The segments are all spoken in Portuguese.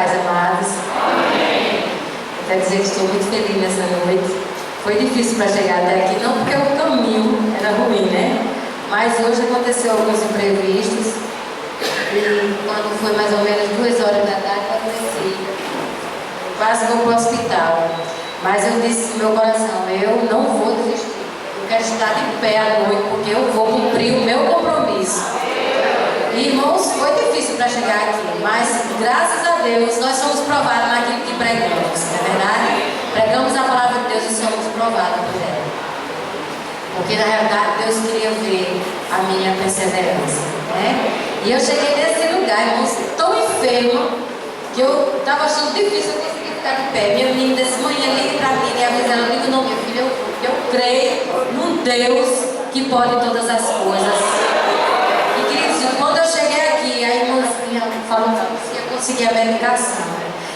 paz, amados. Amém. Eu quero dizer que estou muito feliz nessa noite. Foi difícil para chegar até aqui, não porque o caminho era ruim, né? Mas hoje aconteceu alguns imprevistos. E quando foi mais ou menos 2 horas da tarde, eu desci. Quase vou para o hospital. Mas eu disse no meu coração, eu não vou desistir. Eu quero estar de pé à noite, porque eu vou cumprir o meu compromisso. E, irmãos, foi difícil para chegar aqui, mas graças a Deus nós somos provados naquilo que pregamos, não é verdade? Pregamos a palavra de Deus e somos provados por ela. Porque na realidade Deus queria ver a minha perseverança, né? E eu cheguei nesse lugar, irmãos, tão enferma que eu estava achando difícil eu conseguir ficar de pé. Minha menina desse manhã liga para mim e avisa ela, digo, não, minha filha, eu creio num Deus que pode todas as coisas. E queridos, quando eu cheguei aqui, a irmãzinha falou que ia conseguir a medicação.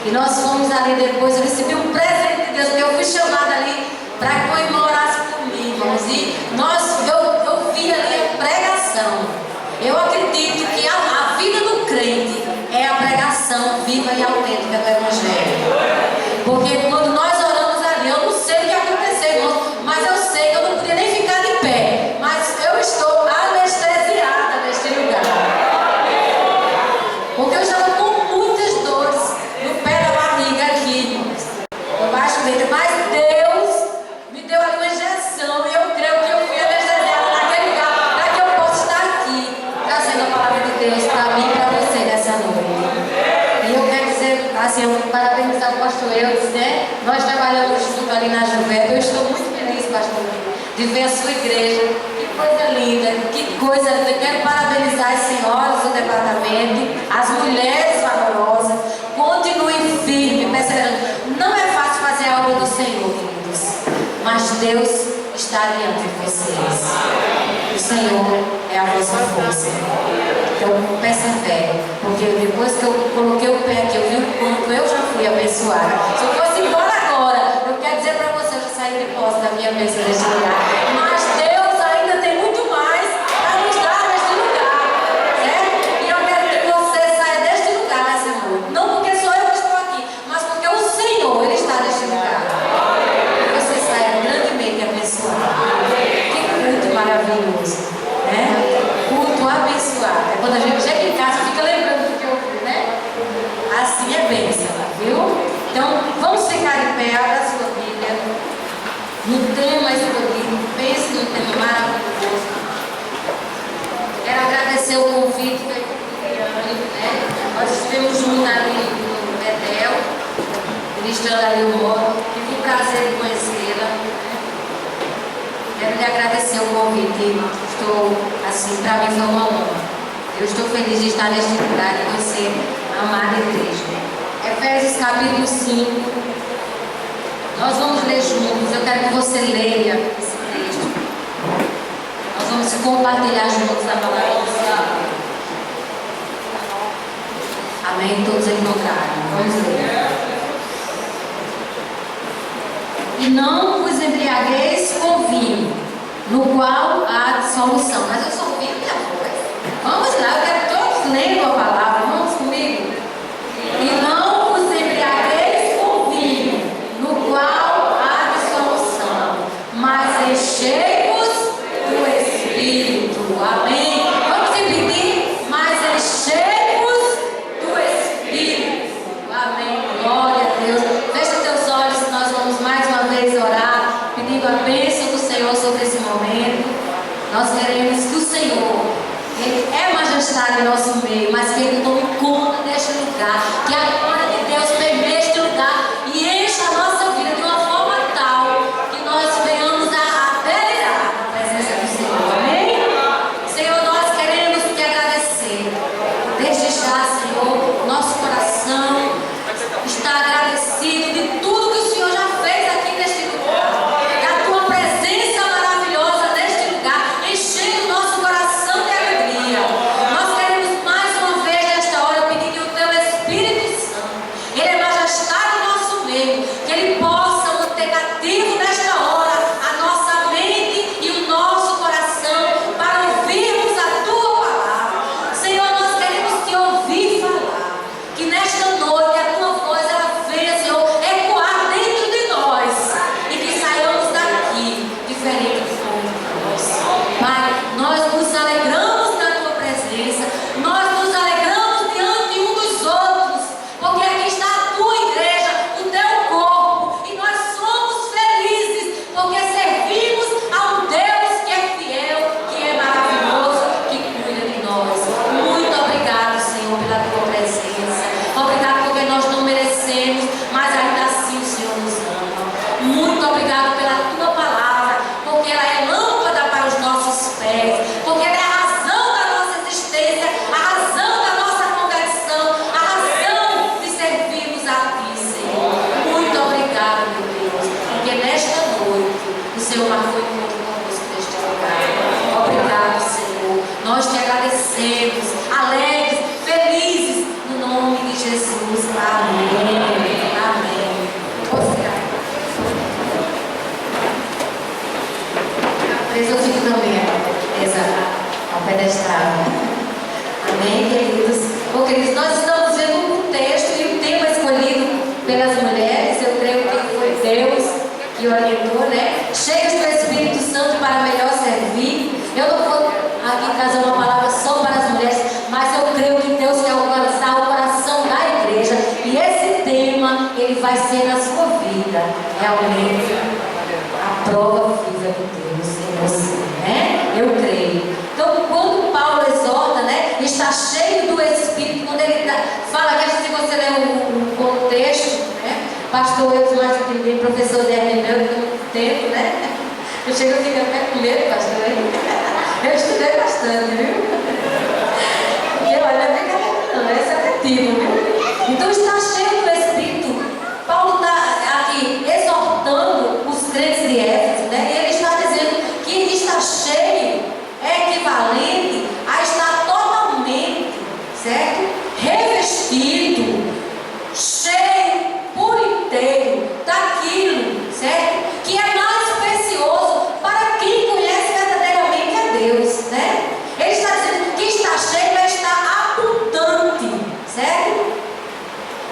E nós fomos ali depois, eu recebi um presente de Deus, porque eu fui chamada ali para que o irmão orasse por mim, irmãos. E eu vi ali a pregação. Eu acredito que a vida do crente é a pregação viva e autêntica do Evangelho. Porque quando nós oramos ali, eu não sei o que aconteceu, irmãos, mas eu sei que eu não podia nem ficar de pé. Mas eu estou anestesiada neste lugar. Porque eu estava com muitas dores no pé da barriga aqui, no baixo ventre. Mas Deus me deu ali uma injeção e eu creio que eu fui anestesiada naquele lugar para que eu possa estar aqui, trazendo a palavra de Deus para mim e para você nessa noite. E eu quero dizer, assim, eu parabenizar o pastor Eudes, né? Nós trabalhamos junto ali na Juvep. Eu estou muito feliz, pastor, de ver a sua igreja. Que coisa linda, que coisa. Eu quero parabenizar as senhoras do departamento, as mulheres valorosas. Continuem firmes, perseverando. Não é fácil fazer a obra do Senhor, queridos, mas Deus está diante de vocês. O Senhor é a vossa força. Então, persevere, porque depois que eu coloquei o pé aqui, eu vi o quanto eu já fui abençoada. Se eu fosse embora agora, eu quero dizer para você, eu já saí de posse da minha bênção neste lugar. Mas Deus ainda tem muito mais para nos dar neste lugar, certo? E eu quero que você saia deste lugar nessa noite. Não porque sou eu que estou aqui, mas porque o Senhor, Ele está neste lugar. E você saia grandemente abençoado. Que culto maravilhoso, né? Culto abençoado. É quando a gente chega em casa, fica lembrando do que eu vi, né? Assim é bênção, viu? Então, vamos ficar de pé, abra a sua Bíblia. No tema escolhido, pense no tema maravilhoso. Quero agradecer o convite da Viviane, né? Nós estivemos juntos ali no Betel, ministrando ali o módulo. Tive o prazer de conhecê-la. Quero lhe agradecer o convite. Estou, assim, para mim foi uma honra. Eu estou feliz de estar neste lugar e conhecer a amada igreja. Efésios capítulo 5. Nós vamos ler juntos. Eu quero que você leia esse texto. Nós vamos compartilhar juntos a palavra do Senhor. Amém? Todos encontraram. Vamos ler. E não vos embriagueis com vinho, no qual há dissolução. Mas eu só ouvi minha voz. Vamos lá, eu quero todos lendo a palavra. Vamos comigo? E não vos embriagueis com vinho, no qual há dissolução, mas enchei-vos do Espírito. Amém? Vamos repetir? Mas enchei-vos do Espírito. Amém. Glória a Deus. Fecha teus olhos e nós vamos mais uma vez orar, pedindo a bênção do Senhor sobre esse momento. Nós queremos que o Senhor, Ele é majestade em nosso meio, mas que Ele tome conta deste lugar, que a glória de Deus permeie este lugar e encha a nossa vida de uma forma tal que nós venhamos a delirar na presença do Senhor. Amém? Senhor, nós queremos te agradecer. Desde já, Senhor, nosso coração está agradecido de tudo que o Senhor já fez aqui neste lugar, da tua presença maravilhosa neste lugar, enchendo o nosso coração de alegria. Nós queremos mais uma vez nesta hora pedir que o teu Espírito Santo, Ele é agradecemos, alegres, felizes, no nome de Jesus. Amém. Amém. Eu fico também ao pedestal. Amém, queridos? Bom, queridos, nós estamos vendo um texto e o tema escolhido pelas mulheres, eu creio que foi Deus que orientou, né? Cheios do Espírito Santo para melhor servir. Eu não vou aqui trazer uma palavra só para as mulheres, mas eu creio que Deus quer alcançar o coração da igreja. E esse tema, ele vai ser na sua vida, realmente, a prova viva de Deus em você, né? Eu creio. Então, quando Paulo exorta, né, está cheio do Espírito, quando ele fala que, se você ler o contexto, né, pastor eu mais do que ninguém, professor de hermenêutica, tem muito tempo, né? Eu chego a ficar até com medo, pastor. Eu estudei bastante, viu? E olha, não é brincadeira não, esse é afetivo, viu? Então está cheio do Espírito. Paulo está aqui exortando os crentes de Éfeso, né? E ele está dizendo que está cheio é equivalente a estar totalmente, certo? Revestido, cheio, por inteiro, daquilo, certo? Que é mais precioso para quem conhece verdadeiramente a Deus, né? Ele está dizendo que está cheio é estar abundante, certo?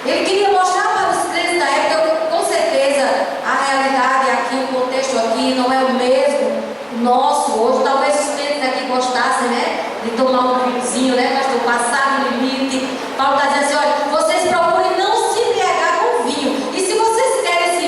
Ele queria mostrar para os crentes da época, com certeza, a realidade aqui, o contexto aqui não é o mesmo nosso hoje. Talvez os crentes aqui gostassem, né, de tomar um vinhozinho, né, pastor, passar no limite. Paulo está dizendo assim, olha, vocês procurem não se embriagar com vinho. E se vocês querem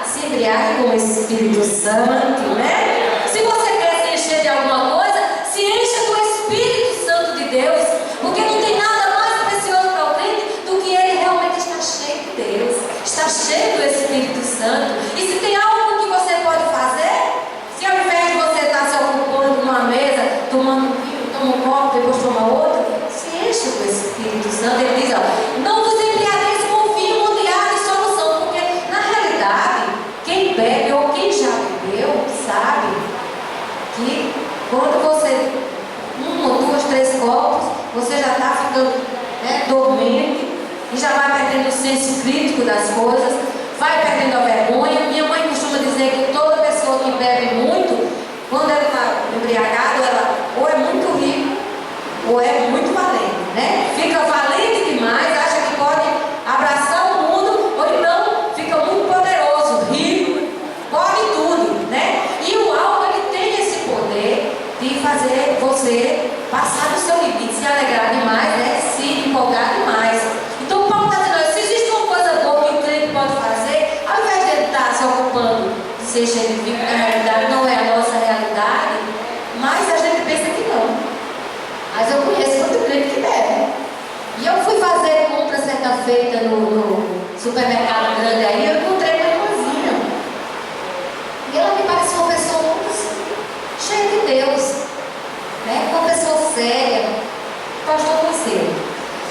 se embriaguem com o Espírito Santo, né? Se você quer se encher de alguma coisa, se encha do Espírito Santo de Deus, porque não tem nada mais precioso para o crente do que ele realmente está cheio de Deus, está cheio do Espírito Santo. E se tem algo que você pode fazer, se ao invés de você estar se ocupando numa mesa, tomando vinho, toma um copo, depois toma outro, se enche do Espírito Santo. Ele diz, ó, não vos embriagueis com vinho mundial de solução, porque na realidade, quem bebe ou quem já bebeu, sabe que quando você, ou duas, três copos, você já está ficando, né, dormente, e já vai perdendo o senso crítico das coisas, vai perdendo a vergonha. Minha mãe costuma dizer que toda pessoa que bebe muito, quando ela está embriagada, ela ou é muito rica, ou é muito valente, né? Fica valente demais, acha que pode abraçar o mundo, ou então fica muito poderoso, rico, pode tudo, né? E o álcool, ele tem esse poder de fazer você passar do seu limite, se alegrar demais, né? Se empolgar demais. Então Paulo está dizendo, se existe uma coisa boa que o crente pode fazer, ao invés de ele estar se ocupando de ser cheio de vinho, que na realidade não é a nossa realidade, mas a gente pensa que não. Mas eu conheço muito crente que bebe. E eu fui fazer compra certa feita no supermercado grande aí, eu encontrei uma irmãzinha. E ela me pareceu uma pessoa muito cheia de Deus, né? Uma pessoa séria, pastor conselho.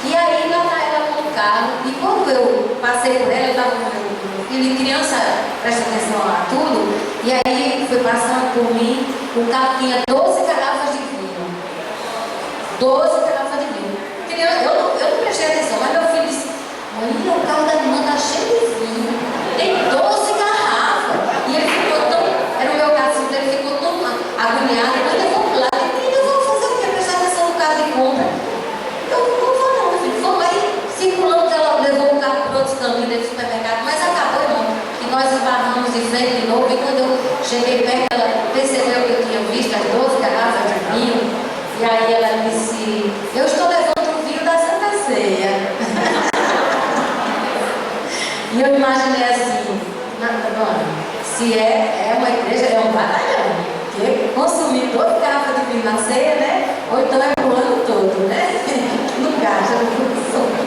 E aí lá está ela no carro, e quando eu passei por ela, eu estava com meu filho, criança presta atenção a tudo, e aí foi passando por mim, o carro tinha 12 garrafas de vinho. 12 garrafas de vinho. Eu não prestei atenção, mas meu filho disse, mãe, o carro da irmã está cheio de vinho, tem 12 garrafas. E ele ficou tão, era o meu caso, ele ficou tão agoniado, mas eu vou lá, eu vou fazer o quê? Prestar atenção no carro de compra. Eu não vou não, meu filho, vamos aí, circulamos, ela levou o carro para outros caminhos dentro do supermercado, mas acabou, irmão, que nós esbarramos de frente de novo, e quando eu cheguei perto, ela percebeu que eu tinha visto as 12 garrafas de vinho. E aí ela disse, eu estou levando o vinho da Santa Ceia. E eu imaginei assim, se é uma igreja, é um batalhão. Porque consumir 12 garrafas de vinho na ceia, né? Ou então é o ano todo, né? Não gasta, não funciona.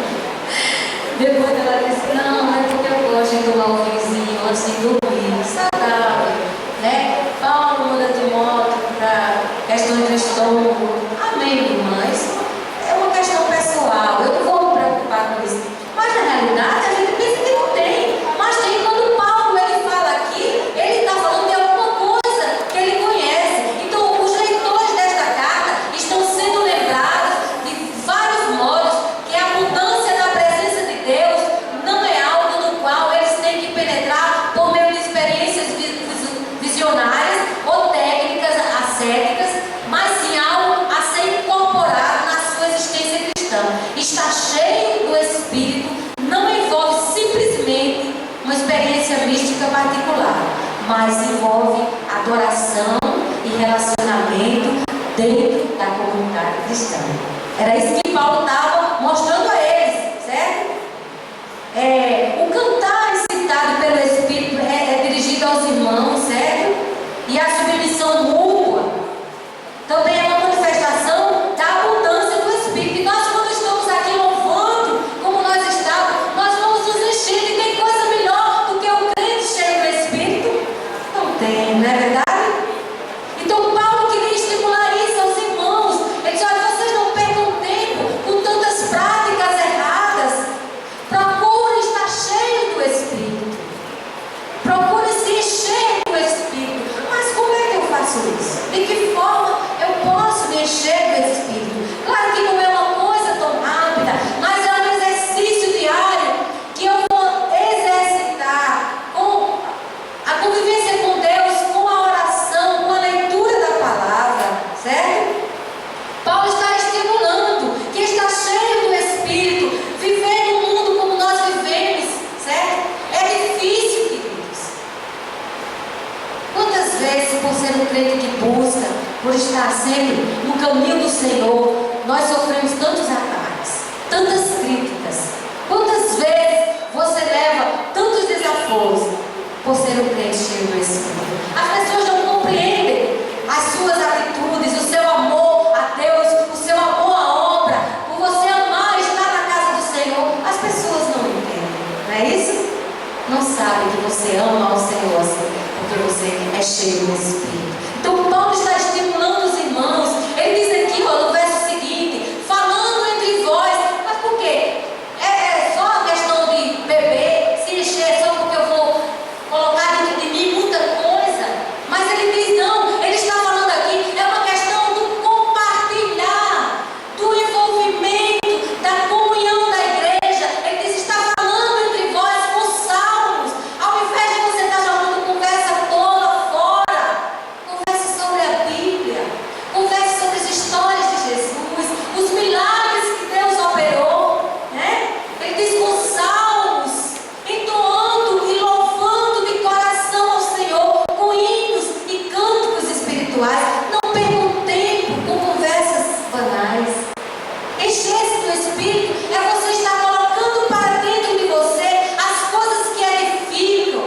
Depois ela disse, não, é porque eu gosto de tomar um vinhozinho antes de dormir, saudável, né? Paulo muda de moto para questões de estômago. Amém, irmãs? É uma questão pessoal, eu não vou me preocupar com isso. Mas na realidade a gente pensa que não tem. Mas tem. Quando Paulo ele fala aqui, ele está falando de alguma coisa que ele conhece. Então os leitores desta carta estão sendo cristã. Era isso que Paulo estava mostrando a eles, certo? O cantar incitado pelo Espírito é dirigido aos irmãos, certo? E a submissão mútua também é uma manifestação da abundância do Espírito. E nós, quando estamos aqui louvando, como nós estamos, nós vamos nos encher. E tem coisa melhor do que o crente cheio do Espírito? Não tem, não é verdade? Então Paulo queria estimular isso aos irmãos. Ele disse: olha, vocês não percam tempo com tantas práticas erradas. Procure estar cheio do Espírito. Procure se encher do Espírito. Mas como é que eu faço isso? De que forma eu posso me encher do Espírito? Claro que não é uma coisa tão rápida, mas é um exercício diário que eu vou exercitar com a convivência com Deus, com a oração, com a leitura da palavra, certo? Paulo está estimulando que está cheio do Espírito, viver no mundo como nós vivemos, certo? É difícil, queridos. Quantas vezes, por ser um crente que busca, por estar sempre no caminho do Senhor, nós sofremos tantos ataques, tantas críticas? Quantas vezes você leva tantos desafios por ser um crente cheio do Espírito? As pessoas não compreendem as suas atitudes, o seu amor a Deus, o seu amor à obra, por você amar estar na casa do Senhor. As pessoas não entendem, não é isso? Não sabem que você ama ao Senhor assim, porque você é cheio do Espírito. Então Paulo está estimulando os irmãos. Ele diz aqui, ó, no verso seguinte, falando entre vós. Mas por quê? É só a questão de beber, se encher, só porque eu vou colocar dentro de mim muita coisa? Mas ele diz não, ele está falando aqui, é uma questão do compartilhar, do envolvimento, da comunhão da igreja. Ele diz, está falando entre vós com salmos. Ao invés de você estar jogando conversa tola fora, converse sobre a Bíblia, converse sobre as histórias de Jesus, os milagres que Deus operou, né? Ele diz com salmos, entoando e louvando de coração ao Senhor, com hinos e cânticos espirituais. Não percam tempo com conversas banais. Encher-se do Espírito é você estar colocando para dentro de você as coisas que edificam,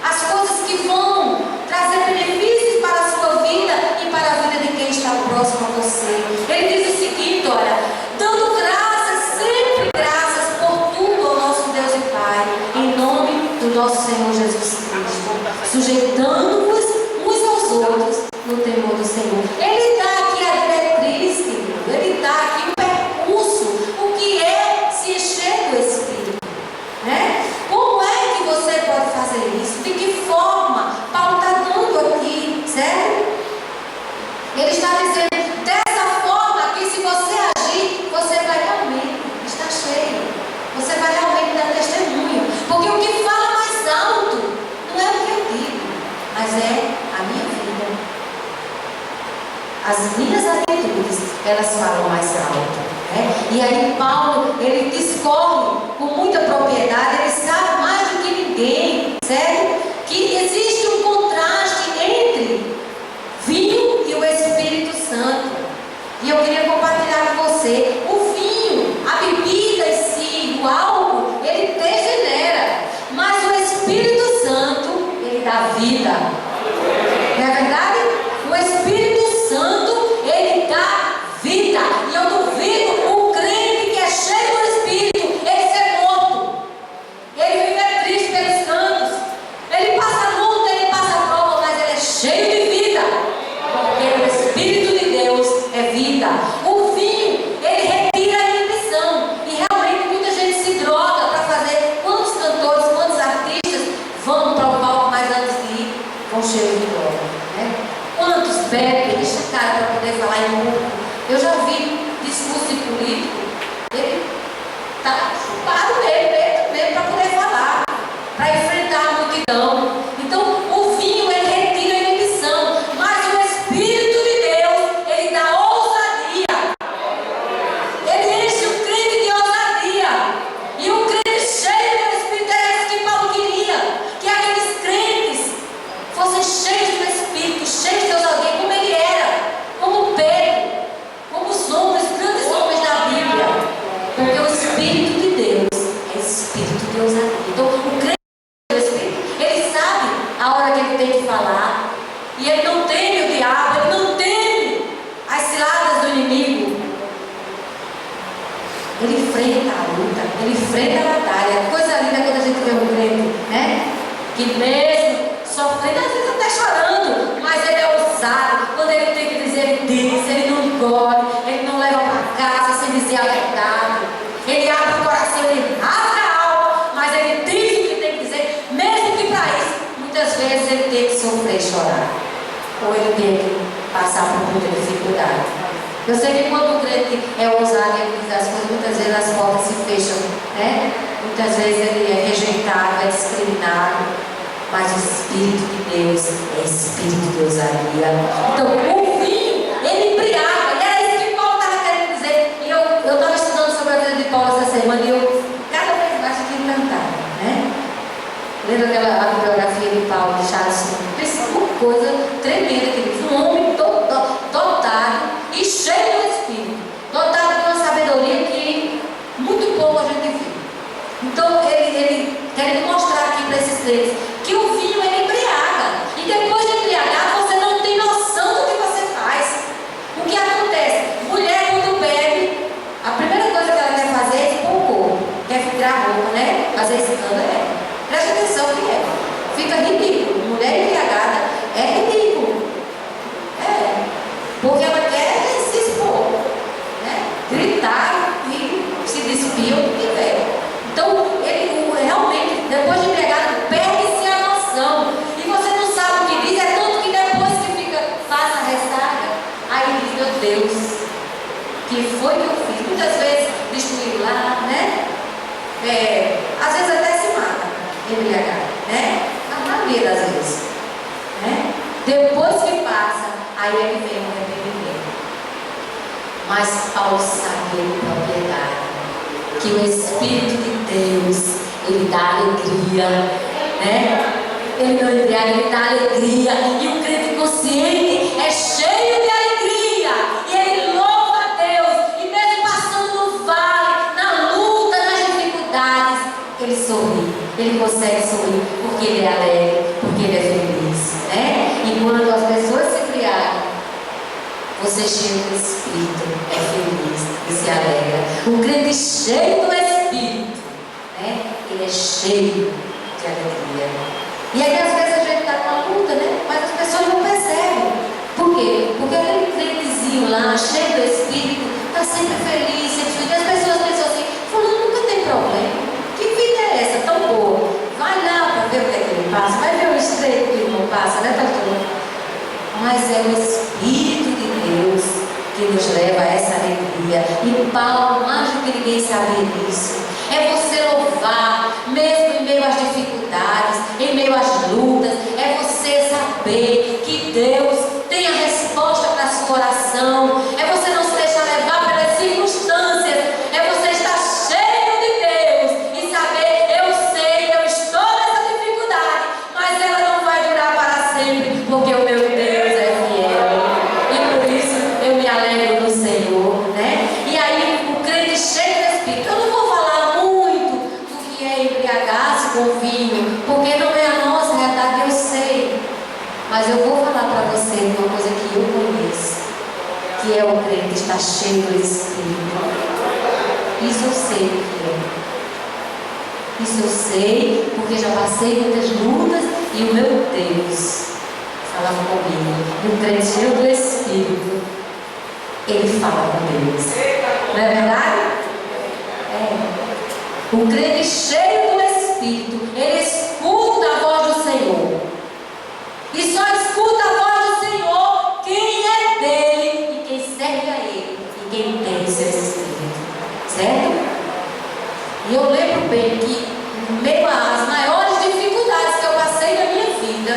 as coisas que vão trazer benefícios para a sua vida e para a vida de quem está próximo a você. Ele diz o seguinte, olha, dando graças, sempre graças por tudo ao nosso Deus e Pai, em nome do nosso Senhor Jesus Cristo, sujeitando-vos uns aos outros no temor do Senhor. Ele dá aqui a diretriz, querido. Ele dá aqui o percurso, o que é se encher do Espírito, né? Como é que você pode fazer isso? De que forma? Paulo está dando aqui, certo? Ele está dizendo, dessa forma que se você agir, você vai realmente estar cheio. Você vai realmente dar testemunho. Porque o que fala mais alto não é o que eu digo, mas é a minha vida. As minhas atitudes, elas falam mais alto, né? E aí Paulo, ele discorre com muita propriedade, ele sabe mais do que ninguém, certo? Que existe um contraste entre vinho e o Espírito Santo. E eu queria compartilhar com você. O vinho, a bebida em si, o álcool, ele degenera. Mas o Espírito Santo, ele dá vida. Não é verdade? O Espírito Santo, ele dá vida. E eu duvido o crente que é cheio do Espírito, ele ser morto. Ele vive triste pelos cantos. Ele passa luta, ele passa prova, mas ele é cheio de vida. Porque o Espírito de Deus é vida. O vinho, ele ele enfrenta a luta, ele enfrenta a batalha. Coisa linda quando a gente vê um crente, né? Que mesmo sofrendo, às vezes até chorando, mas ele é ousado. Quando ele tem que dizer, ele diz, ele não engole, ele não leva para casa sem dizer a verdade. Ele abre o coração, ele rasga a alma, mas ele diz o que tem que dizer, mesmo que para isso, muitas vezes ele tem que sofrer e chorar. Ou ele tem que passar por muita dificuldade. Eu sei que quando o crente é ousado e ele diz as coisas, muitas vezes as portas se fecham, né? Muitas vezes ele é rejeitado, é discriminado. Mas o Espírito de Deus é Espírito de ousadia. Então, o vinho, ele embriaga. E era isso que Paulo estava querendo dizer. E eu estava estudando sobre a vida de Paulo essa semana e eu cada vez mais fiquei encantada, né? Lendo aquela biografia de Paulo, de Charles, pensei uma coisa tremenda que diz. Um homem dotado e cheio do Espírito. Dotado de uma sabedoria que muito pouco a gente vê. Então, ele quer mostrar aqui para esses crentes que o vinho ele embriaga. E depois de embriagar, você não tem noção do que você faz. O que acontece? Mulher, quando bebe, a primeira coisa que ela quer fazer é expor o corpo. Quer virar roupa, né? Fazer escândalo. Presta atenção que é. Fica ridículo. Mulher embriagada é ridículo. Porque ela quer se expor, né? Gritar e se despir o que tiver. Então, ele realmente, depois de embriagado, perde-se a noção. E você não sabe o que diz, é tanto que depois que fica, faz a ressaca, aí diz, meu Deus, que foi que eu fiz? Muitas vezes destruir lá, né? Às vezes até se mata, embriagado, né? A maioria das vezes, né? Depois que passa, aí ele vem o arrependimento. Mas Paulo sabe em propriedade que o Espírito de Deus, ele dá alegria, né? Ele não embriaga, ele dá alegria. E o crente consciente é cheio de alegria. E ele louva a Deus. E mesmo passando no vale, na luta, nas dificuldades, ele sorri. Ele consegue sorrir porque ele é alegre, porque ele é feliz, né? E quando as pessoas se embriagam, você cheio do Espírito, é feliz e se alegra. O crente cheio do Espírito, né? Ele é cheio de alegria. E aí às vezes a gente está numa luta, né? Mas as pessoas não percebem. Por quê? Porque aquele crentezinho lá, cheio do Espírito, está sempre feliz, sempre feliz. E as pessoas pensam assim, fulano nunca tem problema. Que vida é essa tão boa? Vai lá para ver o que é que ele passa, vai ver o estreito que ele não passa, né, pastor? Mas é o Espírito de Deus que nos leva a essa alegria. E Paulo, mais do que ninguém sabia disso, é você louvar, mesmo em meio às dificuldades, em meio às lutas, é você saber que Deus tem a resposta para a sua oração, é você não se deixar levar pelas circunstâncias, é você estar cheio de Deus e saber, eu sei, eu estou nessa dificuldade, mas ela não vai durar para sempre, porque o meu Deus com vinho, porque não é a nossa realidade, eu sei. Mas eu vou falar para você uma coisa que eu conheço, que é o crente está cheio do Espírito. Isso eu sei o que é. Isso eu sei, porque já passei muitas lutas e o meu Deus falava comigo. E o crente cheio do Espírito, ele fala com Deus. Não é verdade? O crente cheio do Espírito, ele escuta a voz do Senhor. E só escuta a voz do Senhor quem é dele e quem serve a ele e quem tem o seu Espírito. Certo? E eu lembro bem que, no meio às maiores dificuldades que eu passei na minha vida,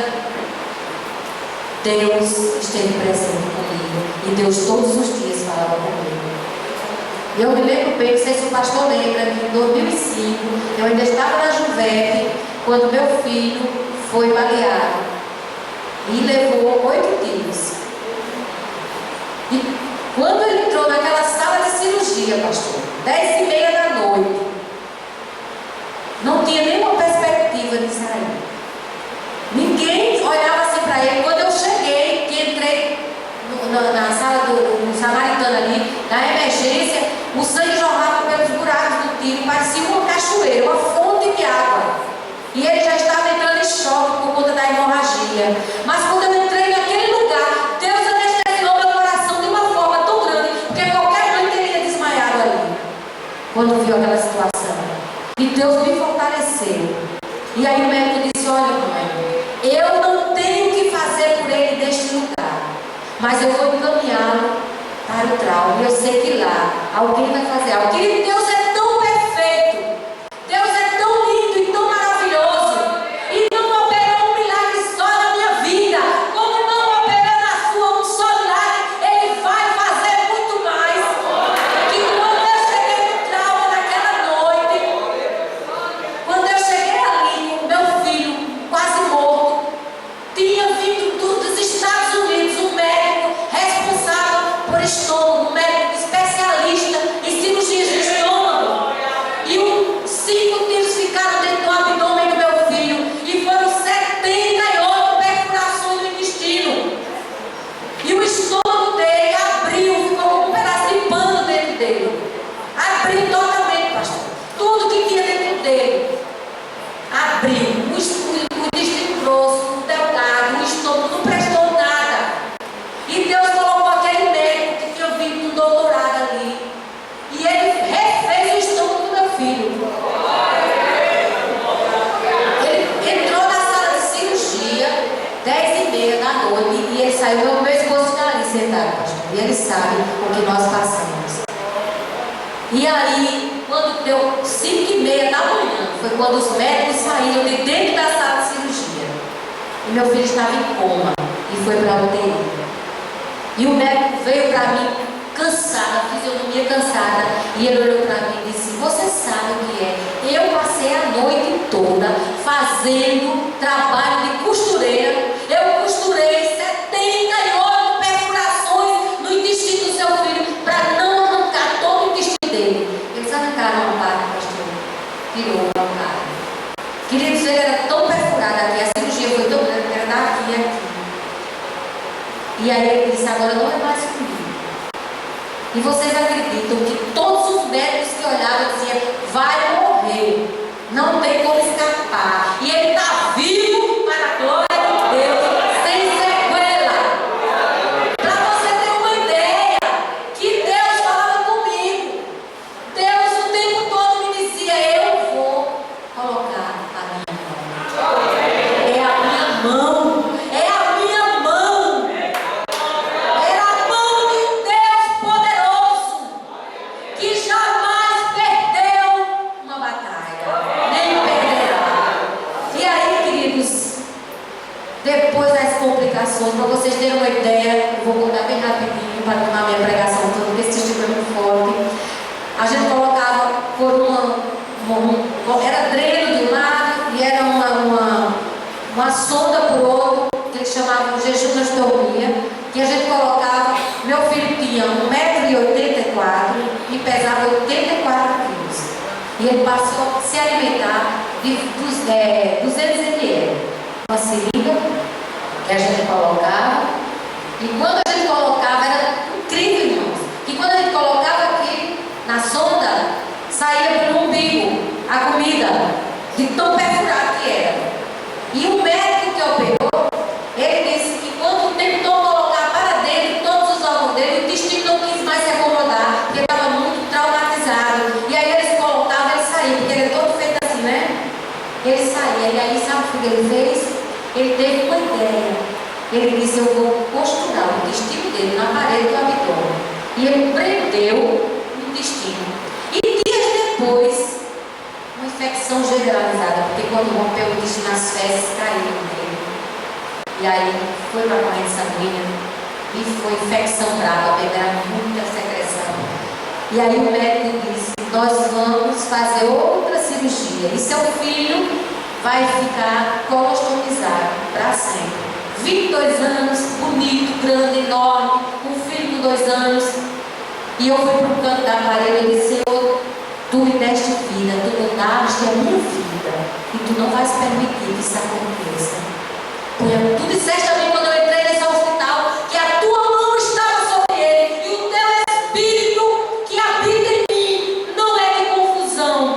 Deus esteve presente comigo. E Deus todos os dias falava comigo. E eu me lembro bem, não sei se o pastor lembra, que em 2005, eu ainda estava na Juvep, quando meu filho foi baleado. E levou 8 tiros. E quando ele entrou naquela sala de cirurgia, pastor, 10h30 da noite, não tinha nenhuma perspectiva de sair. Ninguém olhava assim para ele. Quando eu cheguei, que entrei na sala do samaritano ali, na emergência, o sangue jorrava pelos filho parecia uma cachoeira, uma fonte de água. E ele já estava entrando em choque por conta da hemorragia. Mas quando eu entrei naquele lugar, Deus anestesiou meu coração de uma forma tão grande, porque qualquer mãe teria desmaiado ali, quando viu aquela situação. E Deus me fortaleceu. E aí o médico disse: olha, mãe, eu não tenho o que fazer por ele neste lugar, mas eu vou encaminhá-lo para o trauma. E eu sei que lá alguém vai fazer algo. Querido, Deus é tão perfeito. Deus é tão lindo e tão maravilhoso. E não operou um milagre só na minha vida, como não operou na sua um só milagre, Ele vai fazer muito mais. Que quando eu cheguei no trauma naquela noite, quando eu cheguei ali com meu filho quase morto, tinha vindo dos Estados Unidos um médico responsável por estômago, um médico especialista em cirurgias de estômago. E 5 tiros ficaram dentro do abdômen do meu filho. E foram 78 perfurações no intestino. E o estômago dele abriu, ficou com um pedaço de pano dentro dele. Abriu totalmente, pastor. Tudo que tinha dentro dele abriu. O intestino grosso, o delgado, o estômago, não prestou nada. E Deus colocou aquele médico que tinha vindo um doutorado ali. E ele refez o estômago do meu filho. Ele entrou na sala de cirurgia 10h30 da noite e ele saiu. Meu esposo está ali sentado, pastor. E ele sabe o que nós passamos. E aí, quando deu 5h30 da manhã, foi quando os médicos saíram de dentro da sala de cirurgia. E meu filho estava em coma e foi para a UTI. E o médico veio para mim cansada, a fisionomia cansada, e ele olhou para mim e disse: você sabe o que é? Eu passei a noite toda fazendo trabalho de costureira. Eu costurei 78 perfurações no intestino do seu filho para não arrancar todo o intestino dele. Eles arrancaram uma parte, pastor. Tirou uma parte. Queridos, ele era tão perfurado aqui, a cirurgia foi tão grande que era daqui e aqui. E aí ele disse: agora não é mais comigo. E vocês acreditam que todos os médicos que olhavam diziam: vai morrer, não tem como escapar. E ele está vivo para a glória de Deus, sem sequela. Para você ter uma ideia, que Deus falava comigo. Deus o tempo todo me dizia: eu vou colocar a minha mão. É a minha mão. É a minha mão. É a mão de um Deus poderoso, que jamais perdeu uma batalha, nem perderá. E aí, queridos, depois das complicações, para vocês terem uma ideia, eu vou contar bem rapidinho para tomar minha pregação toda, porque esse testemunho é muito forte. A gente colocava por era dreno de um lado e era uma sonda por outro, que eles chamavam de jejunastomia, que a gente colocava. Meu filho tinha 1,84 m e pesava 84 quilos. E ele passou a se alimentar de 200 ml. Uma seringa que a gente colocava. E quando a gente colocava, era incrível, irmãos, que quando a gente colocava aqui na sonda, saía pelo umbigo a comida, de tão perfurado que era. E o médico que operou, ele disse que quando tentou colocar para dentro todos os órgãos dele, o intestino não quis mais se acomodar, porque estava muito traumatizado. E aí eles colocavam, ele saía, porque ele é todo feito assim, né? Ele saía, e aí sabe o que ele fez? Ele teve uma ideia. Ele disse: eu vou costurar o intestino dele na parede do abdômen. E ele prendeu o intestino. E dias depois, uma infecção generalizada, porque quando rompeu o intestino, as fezes caíram nele. E aí foi para a corrente sanguínea e foi infecção brava, pegaram muita secreção. E aí o médico disse: nós vamos fazer outra cirurgia e seu filho vai ficar colostomizado para sempre. 22 anos, bonito, grande, enorme, um filho com 2 anos. E eu fui para o canto da parede e disse: Senhor, tu me deste vida, tu me daste a minha vida, e tu não vais permitir que isso aconteça. Tu disseste a mim quando eu entrei nesse hospital que a tua mão estava sobre ele, e o teu espírito que habita em mim não é de confusão,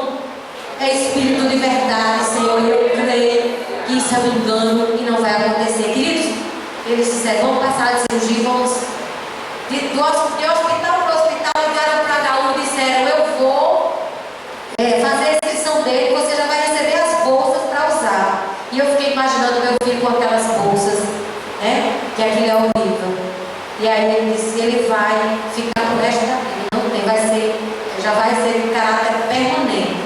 do hospital para o hospital, ligaram para a HU e disseram: eu vou fazer a inscrição dele, você já vai receber as bolsas para usar. E eu fiquei imaginando meu filho com aquelas bolsas, né? Que aquilo é horrível. E aí ele disse: ele vai ficar pro resto da vida, não tem, já vai ser de caráter permanente.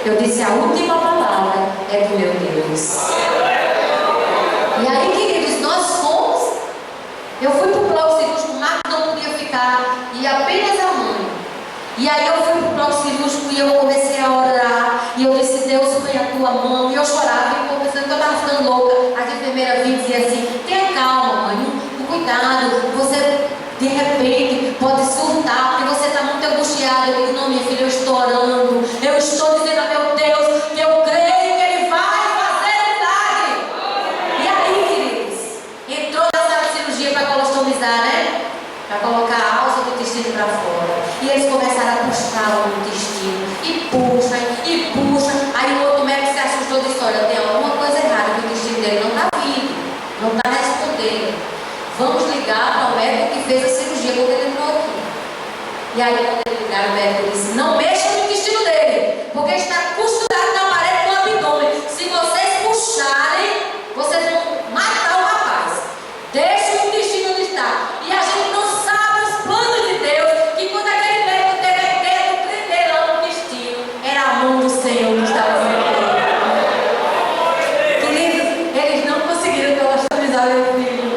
Eu disse: a última palavra é do meu Deus. E aí, queridos, nós fomos. Eu fui pro bloco cirúrgico, o Marcos não podia ficar, e apenas a mãe. E aí eu fui pro bloco cirúrgico e eu comecei a orar. E eu disse: Deus, põe a tua mão. E eu chorava, e eu pensando que eu estava ficando louca. A enfermeira vinha e dizia assim: tenha calma, mãe, cuidado, você de repente pode surtar, porque você está muito angustiada. Eu digo: não, minha filha, eu estou orando, eu estou dizendo a meu Deus que eu creio que Ele vai fazer milagre. E aí, queridos, entrou na sala de cirurgia para colostomizar, né? Para colocar a alça do intestino para fora. E eles começaram a puxar o intestino, e puxa, e puxa. Aí o outro médico se assustou e disse: olha, tem alguma coisa errada, o intestino dele não está vindo, não está respondendo. Vamos ligar para o médico que fez a cirurgia quando ele entrou aqui. E aí, quando ele ligaram, o médico disse: não mexa no intestino dele, porque está costurado na parede do abdômen. Se vocês puxarem, vocês vão matar o rapaz. Deixa o intestino onde está. E a gente não sabe os planos de Deus, que quando aquele médico teve a ideia de prender lá no intestino, era a mão do Senhor que estava fazendo. Queridos, eles não conseguiram colostomizar meu filho.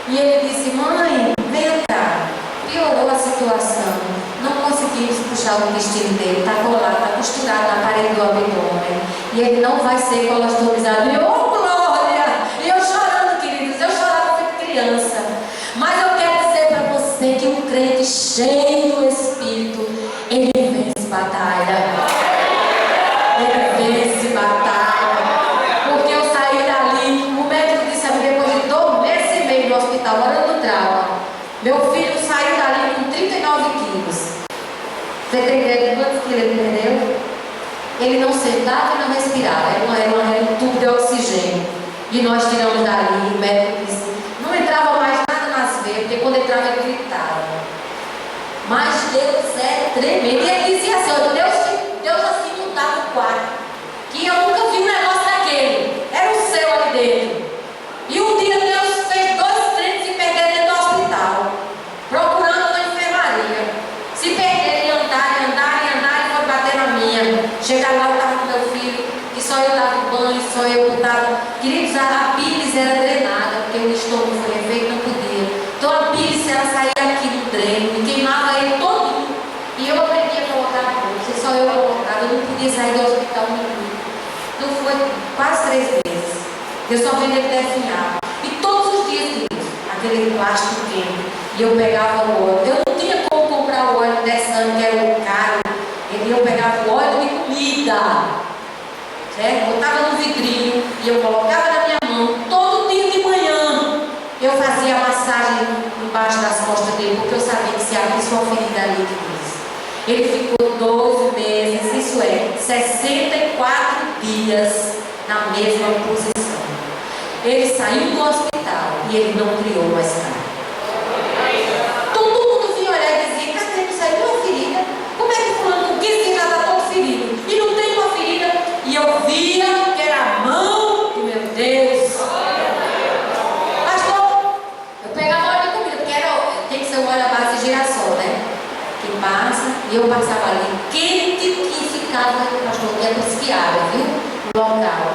E ele disse: mãe, vem cá. Piorou a situação. Não conseguimos puxar o intestino dele. Está colado, está costurado na parede do abdômen. E ele não vai ser colostomizado. E eu, oh, glória! E eu chorando, queridos. Eu chorava como criança. Mas eu quero dizer para você que um crente cheio do Espírito, ele vence batalha. Ele vence batalha. Porque eu saí dali, o médico disse a mim, depois de 2 meses e meio no hospital, orando no trauma, meu filho saiu dali com 39 quilos. Você tem ideia de quantos quilos ele perdeu? Ele não sentava e não respirava, era um tubo de oxigênio. E nós tiramos dali, o médico disse: não entrava mais nada nas veias, porque quando entrava ele gritava. Mas Deus é tremendo. E ele dizia assim: Deus assim não estava no quarto, que eu nunca vi um negócio daquele, era o céu ali dentro. E um dia Deus fez 2 crentes se perderem dentro do hospital, procurando na enfermaria. Se perderem, andarem, e foi bater na minha. Chegar lá, eu estava com meu filho, que só eu dava banho, só eu botava. Queridos, a bílis era drenada, porque o estômago foi refeito, não podia. Então a bílis, ela saía aqui no dreno e queimava ele todinho. E eu aprendi a colocar a bolsa, só eu colocava, eu não podia sair do hospital nenhum. Então foi quase 3 meses. Eu só vendo ele definhar. E todos os dias, queridos, aquele plástico quente. E eu pegava o óleo. Eu não tinha como comprar o óleo dessando, que era o caro. E eu pegava o óleo de comida. Certo? Botava no vidrinho e eu colocava na minha mão. Todo dia de manhã eu fazia a massagem embaixo das costas dele, porque eu sabia que se abrisse uma ferida ali, queridos. Ele ficou 12 meses, isso é, 64 dias na mesma posição. Ele saiu do hospital e ele não criou mais nada. Todo mundo vinha olhar e dizia: cadê? Não saiu uma ferida? Como é que fulano com 15 dias já está todo ferido? E não tem uma ferida? E eu via que era a mão do meu Deus. Pastor, eu pegava óleo de comida, porque tem que ser um óleo à base de girassol, né? Que passa, e eu passava ali, quente que ficava, pastor, que é esquiada, viu? No local.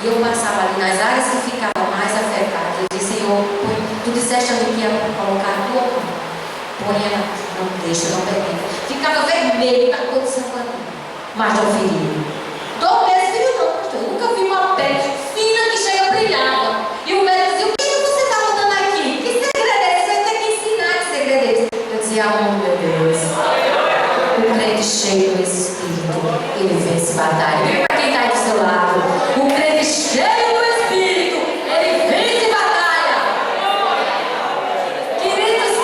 E eu passava ali nas áreas que ficavam mais afetadas. Eu disse: Senhor, tu disseste a mim que ia colocar a tua mão. Põe ela, não deixa, não permita. Ficava vermelho na condição para mim, mas não feriu. 2 meses feriu não, pastor. Eu nunca vi uma pele fina que chega brilhava. E o médico dizia: o que você está botando aqui? Que segredo é esse? Você tem que ensinar que segredo é esse. Eu dizia: amor, meu Deus. O crente cheio do Espírito, ele vence batalha. Para quem está aí do seu lado, o crente cheio do Espírito, ele vence batalha. Queridos,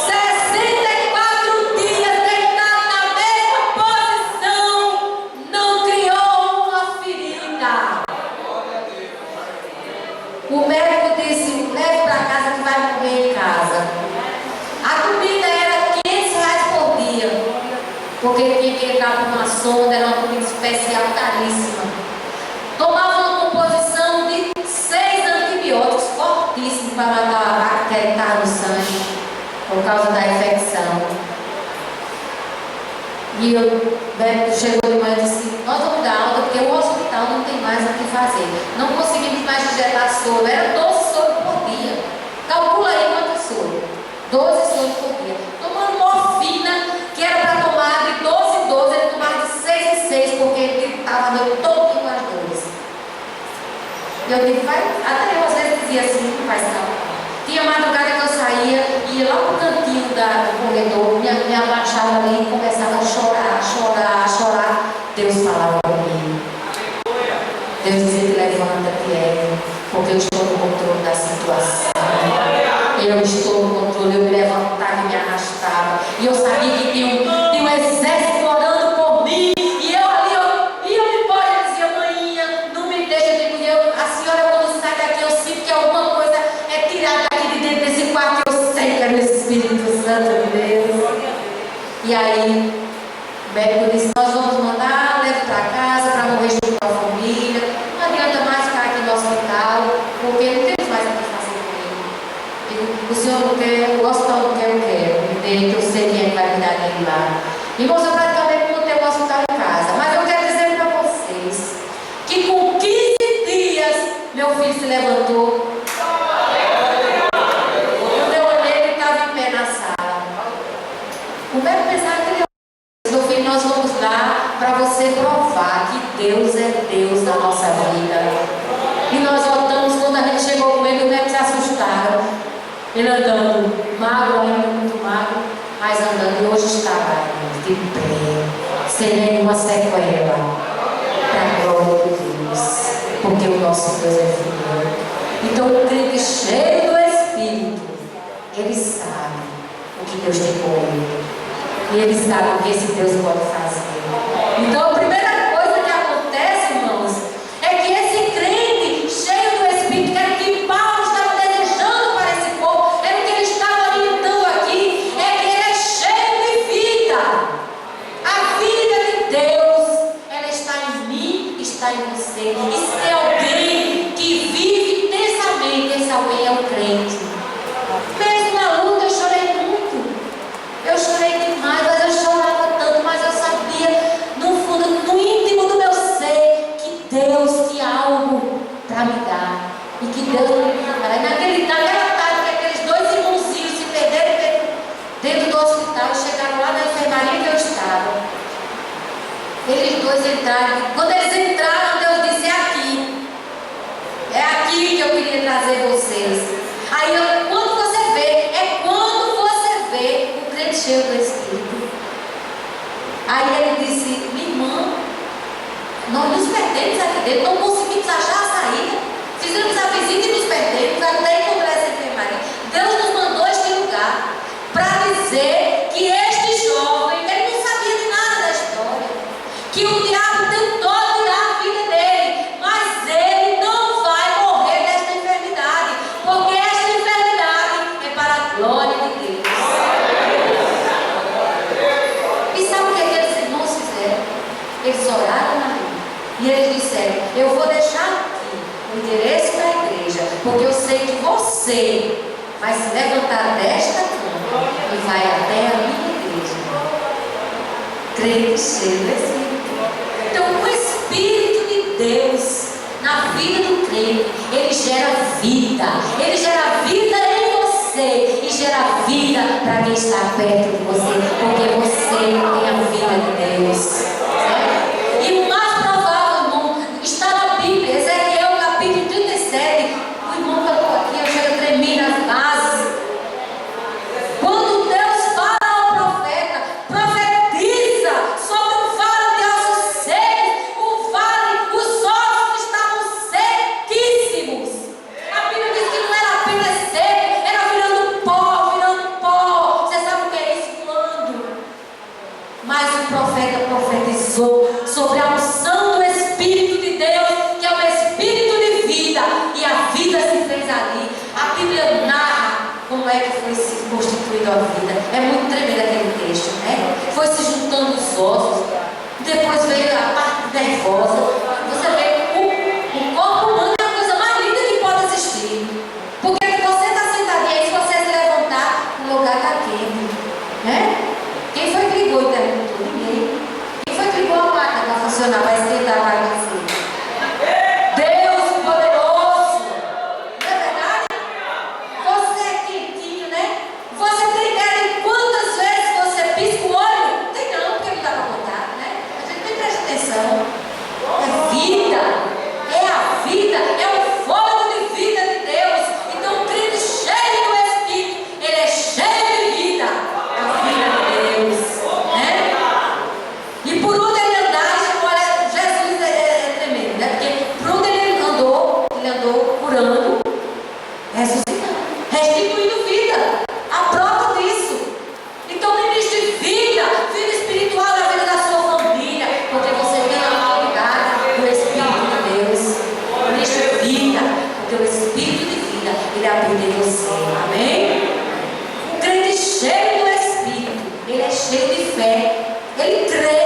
64 dias deitado na mesma posição, não criou uma ferida. lá por uma sonda, era uma comida especial caríssima. Tomava uma composição de 6 antibióticos fortíssimos para matar a bactéria que estava no sangue, por causa da infecção. E o médico chegou de manhã e disse: nós vamos dar alta porque o hospital não tem mais o que fazer. Não conseguimos mais injetar soro. Era 12 soros por dia. Calcula aí quanto soro. 12 soros por dia. Tomando morfina, que era para tomar de 12 em 12, ele tomava de 6 em 6, porque ele estava dando todo com as dores. E eu digo, vai, até eu às vezes dizia assim, não faz calma. Tinha madrugada que eu saía, ia lá pro cantinho do corredor, me abaixava ali e começava a chorar. Deus falava comigo. Deus dizia: levanta-te, Eva, porque eu estou no controle da situação. Eu estou no controle, eu me levantava e me arrastava. E eu sabia que tinha um exército orando por mim. E eu ali, eu me embora, eu dizia: manhã, não me deixa. Eu digo, a senhora quando sai daqui, eu sinto que alguma coisa é tirada aqui de dentro desse quarto. Eu sei que é o Espírito Santo de Deus. E aí, o médico disse: nós vamos mandar, leve para casa, para morrer junto com a família. Não adianta mais ficar aqui no hospital, porque não temos mais o que fazer com ele. Digo, o senhor não quer, o hospital não quer, eu quero. Que eu sei quem é que vai cuidar dele lá. Irmãos, eu praticamente não tenho um hospital em casa. Mas eu quero dizer para vocês que com 15 dias, meu filho se levantou. Quando eu olhei, ele estava em pé na sala. O médico pensava que ele... Meu filho, nós vamos lá para você provar que Deus é Deus na nossa vida. E nós voltamos, quando a gente chegou com ele, os médicos se assustaram. Ele andando, magro ainda, muito magro, mas andando. E hoje está lá, de pé, sem nenhuma sequela, para a glória de Deus, porque o nosso Deus é fiel. Então, o crente cheio do Espírito, ele sabe o que Deus tem com ele. E ele sabe o que esse Deus pode fazer. Então, a primeira coisa que acontece, irmãos, é que esse crente cheio do Espírito, que era o que Paulo estava desejando para esse povo, era o que ele estava orientando aqui, é que ele é cheio de vida. A vida de Deus, ela está em mim, está em você. E se é alguém que vive intensamente, esse alguém é o crente. Mesmo na luta, eu chorei muito. Eu chorei demais, mas eu chorava tanto, mas eu sabia, no fundo, no íntimo do meu ser, que Deus tinha algo para me dar. E que Deus não me dará. E naquela tarde, que aqueles 2 irmãozinhos se perderam dentro do hospital, chegaram lá na enfermaria que eu estava. Eles 2 entraram. Quando eles entraram, Deus disse: é aqui. É aqui que eu queria trazer vocês. Aí, quando você vê, o crente cheio do Espírito. Aí ele disse: minha irmã, nós nos perdemos aqui dentro, não conseguimos achar a saída. Fizemos a visita e nos perdemos, até encontrar essa enfermaria. Deus nos mandou este lugar para dizer que este jovem, ele não sabia de nada da história, que o diabo tentou tirar a vida dele, mas ele não vai morrer desta enfermidade, porque esta enfermidade é para a glória de Deus. Eles oraram na rua e eles disseram: eu vou deixar aqui o endereço da igreja, porque eu sei que você vai se levantar desta cama e vai até a minha igreja. Crente cheio do Espírito. Então, o Espírito de Deus na vida do crente, ele gera vida. Ele gera vida em você e gera vida para quem está perto de você, porque você tem a vida de Deus. E o mais provável, irmão, está na Bíblia, Ezequiel capítulo 37. O irmão falou aqui, eu chego a tremer nas bases. Quando Deus fala ao profeta, profetiza sobre o vale de ossos secos, o vale, os ossos estavam sequíssimos. A Bíblia diz que não era apenas seco, era virando pó. Você sabe o que é isso? Quando? Mas o profeta profetizou sobre a unção do Espírito de Deus, que é o Espírito de vida, e a vida se fez ali. A Bíblia narra como é que foi se constituída a vida. É muito tremendo aquele texto, né? Foi se juntando os ossos. depois veio a parte nervosa. Você vê, o corpo humano é a coisa mais linda que pode existir. Porque você está sentadinho aí, se você se levantar, o lugar está quente. Né? Quem foi que ligou e perguntou? Ninguém. Quem foi que ligou a máquina para funcionar, para esquentar a máquina? Deus poderoso! Não é verdade? Você é quentinho, né? Você tem ideia de quantas vezes você pisca o olho? Tem não, porque não dá para contar, né? A gente nem presta atenção. É vida, é a vida, é o fôlego de vida de Deus. Então, o crente cheio do Espírito, ele é cheio de vida, a vida de Deus, né? E por onde ele andar, olha, Jesus é tremendo, né? Porque por onde ele andou curando, ressuscitando, restituindo vida, a prova disso. Então, ministre vida, vida espiritual na vida da sua família, porque você tem a autoridade do Espírito de Deus. Ministre vida, porque o Espírito de vida, ele habita em você. Amém? Um crente cheio do Espírito, ele é cheio de fé, ele crê,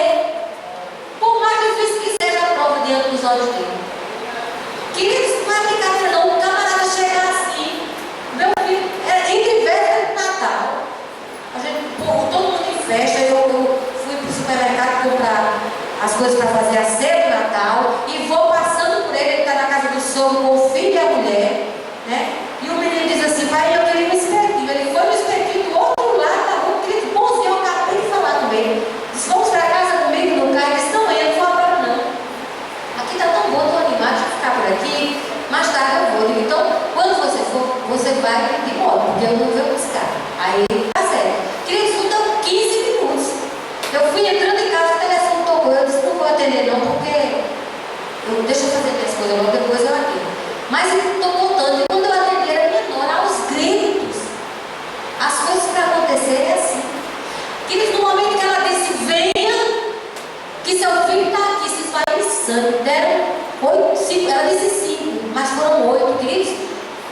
por mais difícil que seja a prova diante dos olhos dele. Queridos, não é brincadeira não, o camarada chega assim, meu filho, entre véspera de Natal, a gente, todo mundo em festa, eu fui para o supermercado comprar as coisas para fazer a ceia do Natal, e vou passando por ele está na casa do sogro com o filho e a mulher, né? E o menino diz assim, pai, eu queria um espetinho. Ele foi no espetinho do outro lado da rua, querido, bonzinho, eu acabei de falar com ele. Disse, vamos para casa comigo no carro? Ele disse, não, eu não vou agora não. Aqui está tão bom, estou animado de ficar por aqui, mais tarde eu vou. Então, quando você for, você vai de moto, porque eu não vou buscar. Aí, tá certo. Queridos, faltam 15 minutos. Eu fui entrando em casa, o telefone tocou, eu disse, não vou atender não, porque deixa eu fazer minhas coisas logo, depois eu atendo. Mas ele estou voltando, e quando eu atender a minha nora, aos gritos, as coisas para acontecerem é assim. Queridos, no momento que ela disse, venha, que seu filho está aqui, se esvaiu em sangue, deram 5, ela disse 5, mas foram 8, queridos.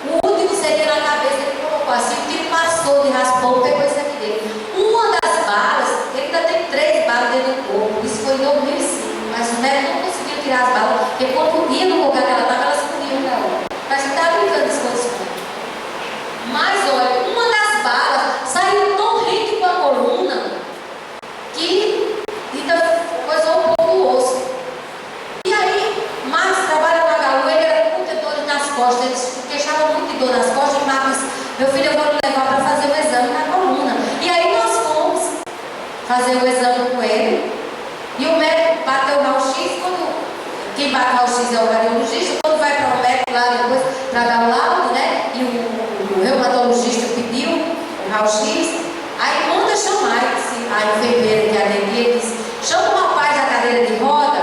O último seria na cabeça, ele colocou assim, o tiro passou de raspão, pegou isso aqui dele. Uma das balas, ele ainda tem 3 balas dentro do corpo, isso foi em 2005, mas os médicos não conseguiram tirar as balas, porque quando ia no lugar que ela estava, elas podiam para outra. Mas não estava brincando isso com isso. Mas olha, uma das balas saiu tão rente com a coluna que ainda coisou um pouco o osso. E aí, Marcos trabalha no HU, ele era com dores nas costas, ele queixava muito de dor nas costas, e Marcos, meu filho, eu vou lhe levar para fazer o exame na coluna. E aí nós fomos fazer o exame com ele, e o médico bateu o raio-x, quem bate o raio-x é o radiologista, quando vai para o médico lá depois, para dar o laudo, né, e o reumatologista pediu o raio-x, aí manda chamar, a enfermeira que atendia disse, chama o rapaz da cadeira de roda.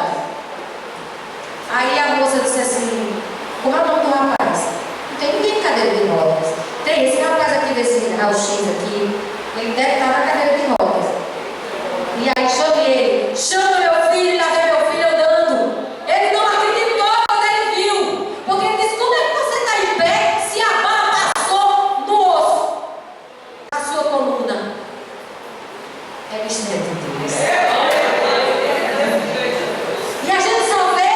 Aí a moça disse assim, como é o nome do rapaz? Não tem ninguém em cadeira de rodas. Tem esse rapaz aqui desse raio-x aqui, ele deve estar na cadeira de rodas. E aí chama meu filho, e lá vem meu filho andando. Ele não acreditou quando ele viu, porque ele disse, como é que você está em pé se a bala passou no osso, na sua coluna? É mistério de Deus. E a gente só vê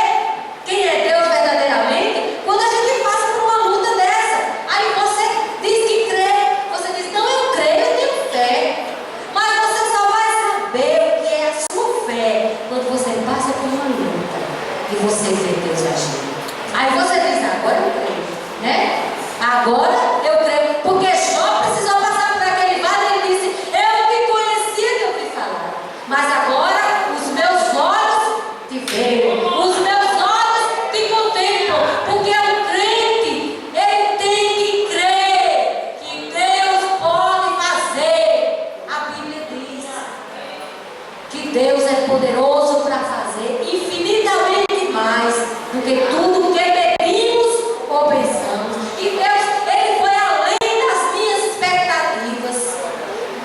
quem é Deus verdadeiramente quando a gente passa por uma luta dessa. Aí você diz que crê, você diz, não, eu creio, eu tenho fé. Mas você só vai saber o que é a sua fé quando você passa por uma luta e você vê Deus agir. Aí você diz, agora eu creio, né? Agora eu creio, porque Jó precisou passar por aquele vale e ele disse, eu te conhecia de ouvir falar, mas agora os meus olhos te veem, os meus olhos te contemplam, porque o crente, ele tem que crer que Deus pode fazer. A Bíblia diz que Deus é poderoso para fazer infinitamente mais do que tudo que pedimos ou pensamos. E Deus, ele foi além das minhas expectativas.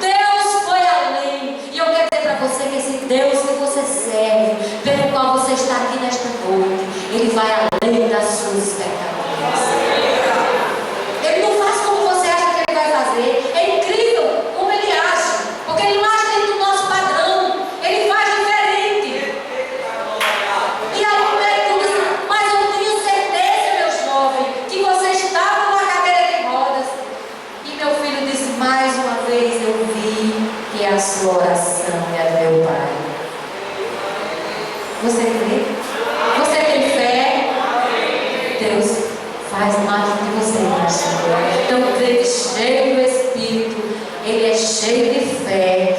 Deus foi além. E eu quero dizer para você que esse Deus que você serve, pelo qual você está aqui nesta noite, ele vai além das suas expectativas. Ele não faz como você acha que ele vai fazer. É incrível como ele age, porque ele não age dentro do nosso padrão. Ele faz diferente. cheio do Espírito, ele é cheio de fé.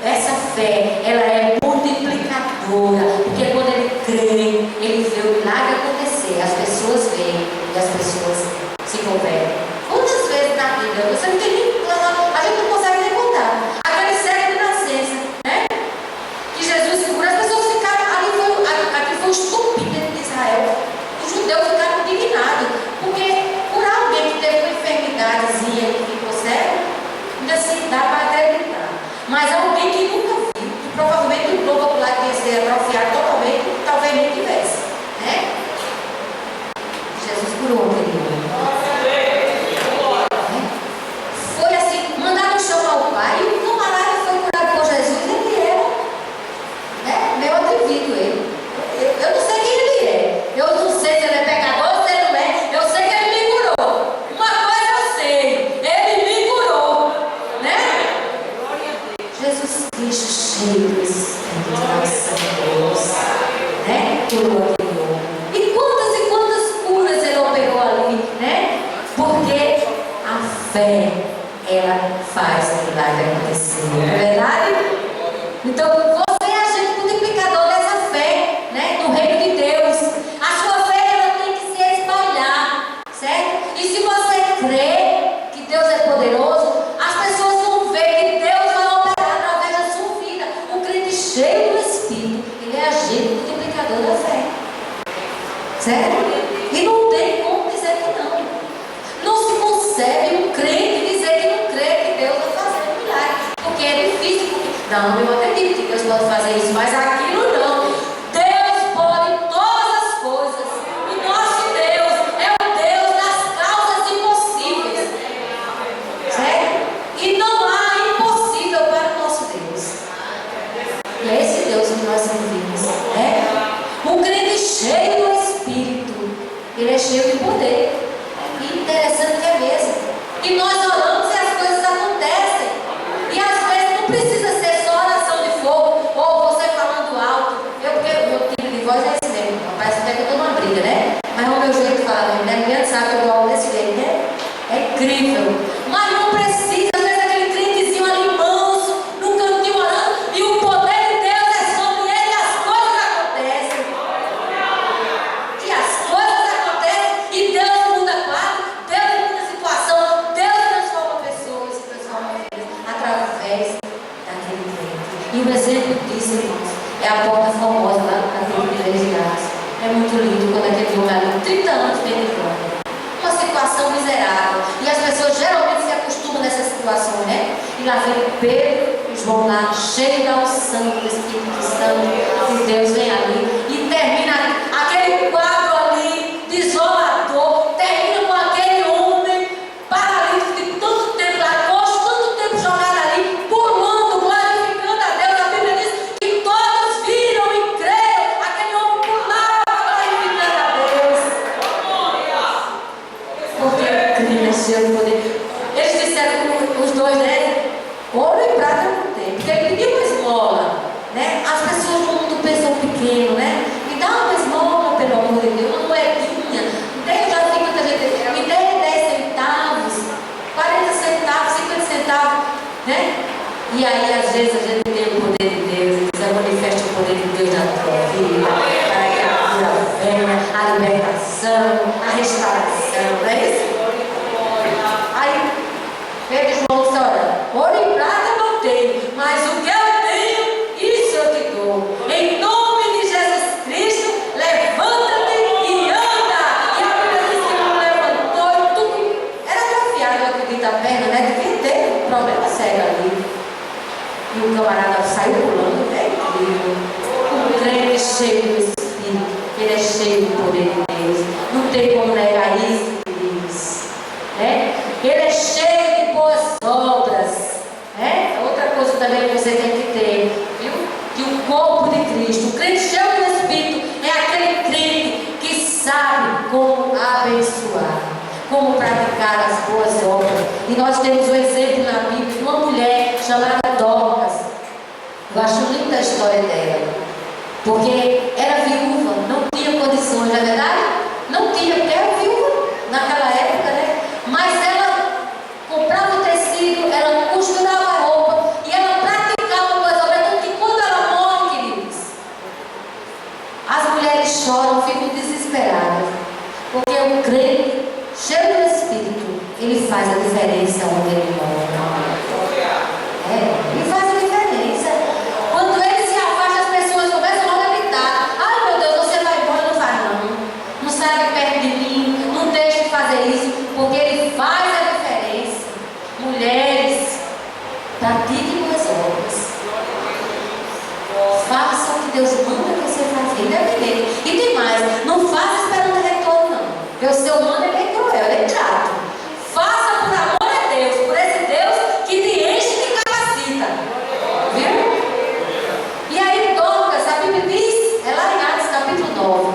Essa fé, ela é multiplicadora, porque quando ele crê, ele vê o milagre acontecer, as pessoas veem e as pessoas se convertem. Quantas vezes na vida, você não tem nem, a gente não consegue nem contar. Aquele cego de nascença, né? Que Jesus segura, as pessoas ficaram, aqui foi o estupim dentro de Israel. Os judeus ficaram indignados, porque por alguém que teve uma enfermidadezinha e ficou cego, ainda se dá para acreditar. Mas alguém que nunca viu, que provavelmente o globo ocular que ia ser atrofiado totalmente, talvez nem tivesse, né? Jesus curou aquele homem. Foi assim, mandaram chamar o pai, e o camarada foi curado por Jesus, ele era, né, meio atrevido ele. Eu não sei quem ele é. Eu não sei se ele é pecador, se ele não é. Eu sei que ele me curou. Uma coisa eu sei, ele me curou, né? Jesus Cristo, cheio do Espírito de Deus, né? Curou aquele homem. E quantas curas ele operou ali, né? Porque a fé, ela faz o milagre acontecer, não é verdade? Então, você é agente multiplicador dessa fé, né? No reino de Deus. A sua fé, ela tem que se espalhar, certo? E se você crê que Deus é poderoso, as pessoas vão ver que Deus vai operar através da sua vida. O crente cheio do Espírito, ele é agente multiplicador da fé, certo? E não tem como dizer que não. Não se concebe um crente dizer que não crê que Deus vai fazer um milagre, porque é difícil. Não, eu acredito que Deus pode fazer isso, mas aquilo não. Deus pode todas as coisas. E nosso Deus é o Deus das causas impossíveis, certo? E não há impossível para o nosso Deus. E é esse Deus que nós servimos, né? Um crente cheio do Espírito, ele é cheio de poder. E interessante que é mesmo. E nós oramos e as coisas acontecem. E às vezes não precisa ser só oração de fogo ou você falando alto. Porque o meu tipo de voz é esse mesmo. Parece até que eu estou numa briga, né? Mas é o meu jeito de falar, né? Ninguém sabe que eu dou desse jeito, né? É incrível. Mas não precisa, às vezes aquele crentezinho ali manso, no cantinho orando, e o poder de Deus é sobre ele e as coisas acontecem. E as coisas acontecem e Deus muda quadro, Deus muda situação, Deus transforma pessoas, transforma vidas através daquele crente. E o exemplo disso, irmãos, é a porta famosa lá na Vila de Três Graças. É muito lindo quando aquele homem ali, 30 anos penetrando. Uma situação miserável. E as pessoas geralmente se acostumam nessas situações, né? E lá vem Pedro e João lá, cheio da unção do Espírito Santo. E Deus vem ali e termina aquele quadro ali, desolador, termina com aquele homem paralítico de tanto tempo lá, tanto tempo jogado ali, pulando, glorificando a Deus. A Bíblia diz que todos viram e creram. Aquele homem pulava, glorificando a Deus. Porque cresceu o poder. Eles disseram, os dois, né? Ouro e prata não tem. Porque ele pediu uma esmola, né? As pessoas no mundo pensam pequeno, né? Me dá uma esmola, pelo amor de Deus, uma moedinha. Eu já vi muita gente, me dê 10 centavos, 40 centavos, 50 centavos, né? E aí, às vezes, a gente tem o poder de Deus, você manifesta o poder de Deus na tua vida, para que a cura venha, a libertação, a restauração, não é isso? Aí, Pedro e João disseram, ouro e prata não tenho, mas o que eu tenho, isso eu te dou. Em nome de Jesus Cristo, levanta-te e anda. E a Bíblia diz que ele levantou e tudo. Era atrofiado, eu acredito, a perna, né? Devia ter um problema sério ali. E o camarada saiu pulando, é incrível. O crente cheio do Espírito, ele é cheio do poder de Deus. Não tem como negar isso, queridos. Né? Ele é cheio de boas obras. Né? Outra coisa também que você tem que ter, viu? Que o corpo de Cristo, o crente cheio do Espírito, é aquele crente que sabe como abençoar, como praticar as boas obras. E nós temos um exemplo na Bíblia de uma mulher chamada Dorcas. Eu acho linda a história dela, porque era viúva, não tinha condições, não é verdade? Não tinha, porque era viúva naquela época, né? Mas ela Pratique boas obras. Faça o que Deus manda você fazer, independente. E tem mais, não faça esperando retorno, não. Porque o seu mano é bem cruel, ele é ingrato. Faça por amor a Deus, por esse Deus que te enche e te capacita. Viu? E aí, Dorcas, a Bíblia diz, é lá em Atos capítulo 9.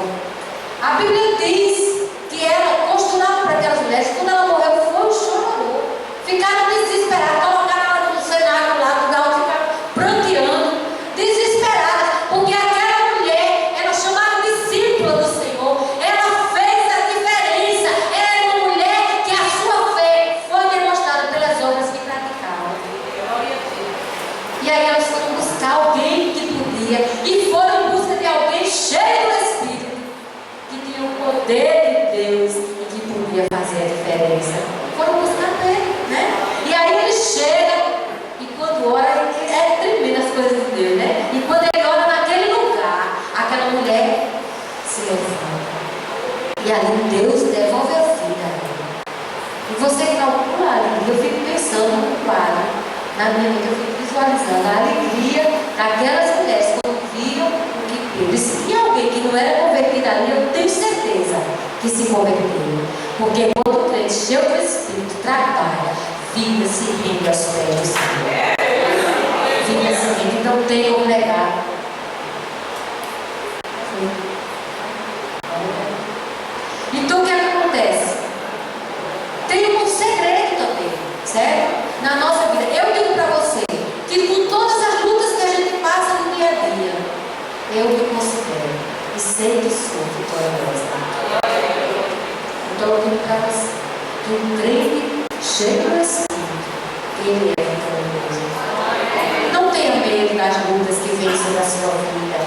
A Bíblia diz que ela costurava para aquelas mulheres, quando ela morreu, foi e chorou. Ficaram desesperadas, colocaram ela no cenário lá do galo, ficaram pranteando, desesperadas, porque aquela mulher, ela chamava discípula do Senhor, ela fez a diferença, ela era uma mulher que a sua fé foi demonstrada pelas obras que praticava. E aí elas foram buscar alguém que podia, e foram em busca de alguém cheio do Espírito, que tinha o poder de Deus e que podia fazer a diferença. Foram buscar ele, né? E aí ele chega, e quando ora, é tremendo as coisas de Deus, né? E quando ele ora naquele lugar, aquela mulher se levanta. E ali Deus devolve a vida. E você calcula ali, eu fico pensando no quadro, na minha mente eu fico visualizando a alegria daquelas mulheres quando viram o que Deus. E se tinha alguém que não era convertido ali, eu tenho certeza que se converteu. Porque quando o crente cheio do Espírito trabalha, vida se rende aos pés do Senhor. Vida se rende, então tem como negar. Então o que acontece? Tem um segredo também, certo? Na nossa vida. Eu digo para você que com todas as lutas que a gente passa no dia a dia, eu me considero e sei que sou vitoriosa. Então eu digo para você que um crente cheio do Espírito, ele é vitorioso. Não tenha medo das lutas que vêm sobre a sua vida.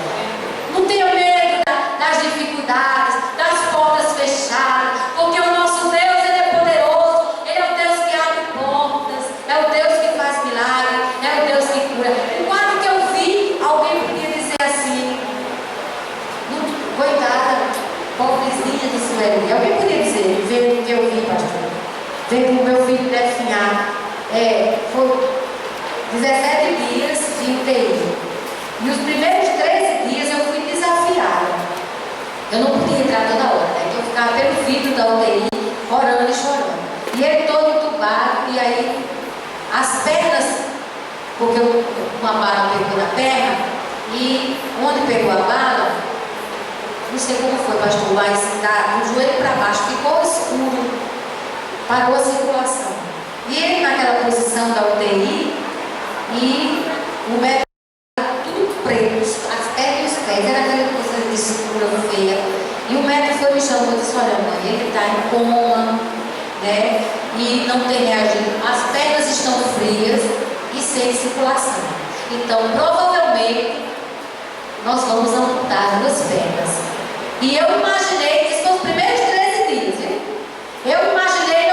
Não tenha medo das dificuldades, das portas fechadas, porque o nosso Deus, ele é poderoso, ele é o Deus que abre portas, é o Deus que faz milagres, é o Deus que cura. O quadro que eu vi, alguém podia dizer assim, coitada, pobrezinha de Sueli. Alguém podia dizer, vendo o que eu vi, pastor, vendo o meu filho definhar, foi 17 dias de UTI. E os primeiros 13 dias eu fui desafiada. Eu não podia entrar toda hora, né? Então eu ficava pelo vidro da UTI, orando e chorando. E ele todo entubado, e aí as pernas, porque uma bala pegou na perna, e onde pegou a bala, não sei como foi, pastor, mas do joelho para baixo ficou escuro, parou a circulação. E ele naquela posição da UTI, e o médico tudo preto, as pernas e os pés, era aquela coisa de escura, feia. E o médico foi me chamando e disse, olha mãe, ele está em coma, né? E não tem reagido. As pernas estão frias e sem circulação. Então, provavelmente, nós vamos amputar 2 pernas. E eu imaginei que isso foi os primeiros 13 dias, viu? Eu imaginei